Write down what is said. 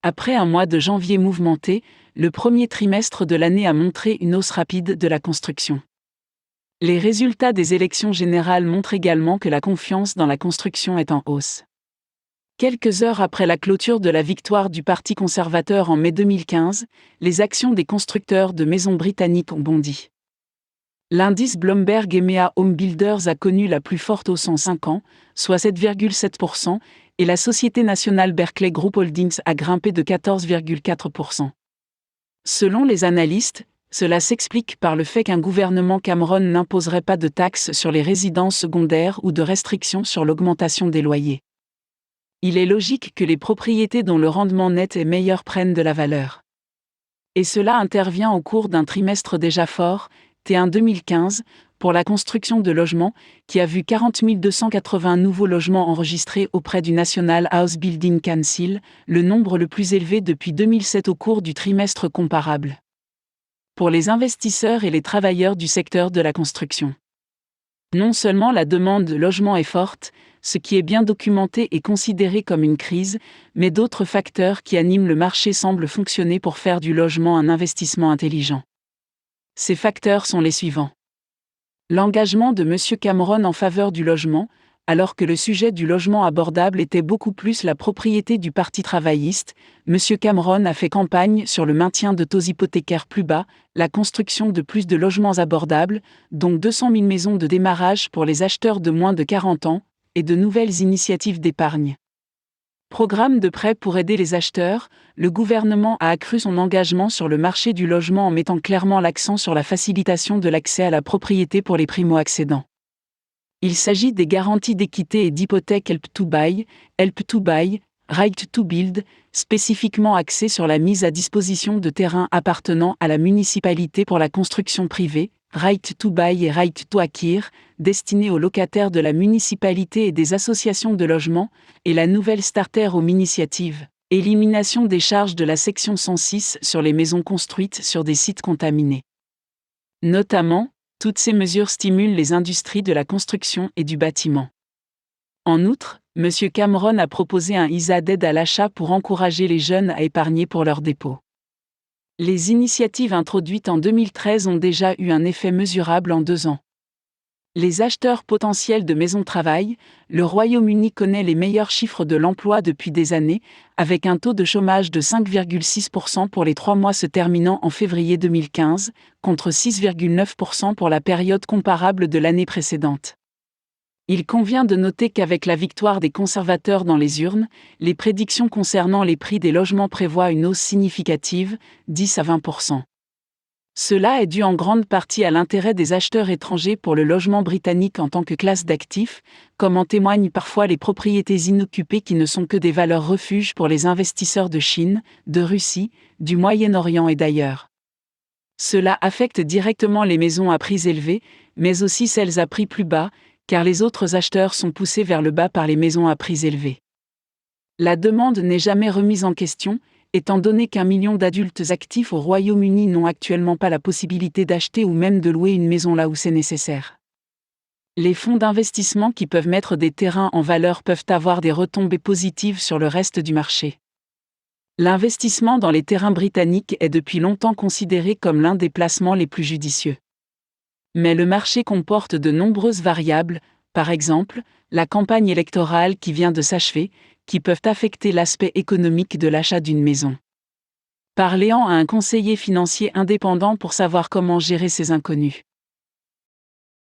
Après un mois de janvier mouvementé, le premier trimestre de l'année a montré une hausse rapide de la construction. Les résultats des élections générales montrent également que la confiance dans la construction est en hausse. Quelques heures après la clôture de la victoire du Parti conservateur en mai 2015, les actions des constructeurs de maisons britanniques ont bondi. L'indice Bloomberg EMEA Home Builders a connu la plus forte hausse en 5 ans, soit 7,7%, et la société nationale Berkeley Group Holdings a grimpé de 14,4%. Selon les analystes, cela s'explique par le fait qu'un gouvernement Cameron n'imposerait pas de taxes sur les résidences secondaires ou de restrictions sur l'augmentation des loyers. Il est logique que les propriétés dont le rendement net est meilleur prennent de la valeur. Et cela intervient au cours d'un trimestre déjà fort, T1 2015, pour la construction de logements, qui a vu 40 280 nouveaux logements enregistrés auprès du National House Building Council, le nombre le plus élevé depuis 2007 au cours du trimestre comparable. Pour les investisseurs et les travailleurs du secteur de la construction. Non seulement la demande de logement est forte, ce qui est bien documenté et considéré comme une crise, mais d'autres facteurs qui animent le marché semblent fonctionner pour faire du logement un investissement intelligent. Ces facteurs sont les suivants. L'engagement de M. Cameron en faveur du logement, alors que le sujet du logement abordable était beaucoup plus la propriété du Parti travailliste, M. Cameron a fait campagne sur le maintien de taux hypothécaires plus bas, la construction de plus de logements abordables, dont 200 000 maisons de démarrage pour les acheteurs de moins de 40 ans, et de nouvelles initiatives d'épargne. Programme de prêts pour aider les acheteurs, le gouvernement a accru son engagement sur le marché du logement en mettant clairement l'accent sur la facilitation de l'accès à la propriété pour les primo-accédants. Il s'agit des garanties d'équité et d'hypothèque Help to Buy, Right to Build, spécifiquement axées sur la mise à disposition de terrains appartenant à la municipalité pour la construction privée, Right to Buy et Right to Acquire, destinés aux locataires de la municipalité et des associations de logement, et la nouvelle Starter Home Initiative, élimination des charges de la section 106 sur les maisons construites sur des sites contaminés. Notamment, toutes ces mesures stimulent les industries de la construction et du bâtiment. En outre, M. Cameron a proposé un ISA d'aide à l'achat pour encourager les jeunes à épargner pour leurs dépôts. Les initiatives introduites en 2013 ont déjà eu un effet mesurable en 2 ans. Les acheteurs potentiels de maisons travaillent, le Royaume-Uni connaît les meilleurs chiffres de l'emploi depuis des années, avec un taux de chômage de 5,6% pour les 3 mois se terminant en février 2015, contre 6,9% pour la période comparable de l'année précédente. Il convient de noter qu'avec la victoire des conservateurs dans les urnes, les prédictions concernant les prix des logements prévoient une hausse significative, 10 à 20%. Cela est dû en grande partie à l'intérêt des acheteurs étrangers pour le logement britannique en tant que classe d'actifs, comme en témoignent parfois les propriétés inoccupées qui ne sont que des valeurs refuges pour les investisseurs de Chine, de Russie, du Moyen-Orient et d'ailleurs. Cela affecte directement les maisons à prix élevés, mais aussi celles à prix plus bas, car les autres acheteurs sont poussés vers le bas par les maisons à prix élevés. La demande n'est jamais remise en question, étant donné qu'1 million d'adultes actifs au Royaume-Uni n'ont actuellement pas la possibilité d'acheter ou même de louer une maison là où c'est nécessaire. Les fonds d'investissement qui peuvent mettre des terrains en valeur peuvent avoir des retombées positives sur le reste du marché. L'investissement dans les terrains britanniques est depuis longtemps considéré comme l'un des placements les plus judicieux. Mais le marché comporte de nombreuses variables, par exemple, la campagne électorale qui vient de s'achever, qui peuvent affecter l'aspect économique de l'achat d'une maison. Parlez-en à un conseiller financier indépendant pour savoir comment gérer ces inconnus.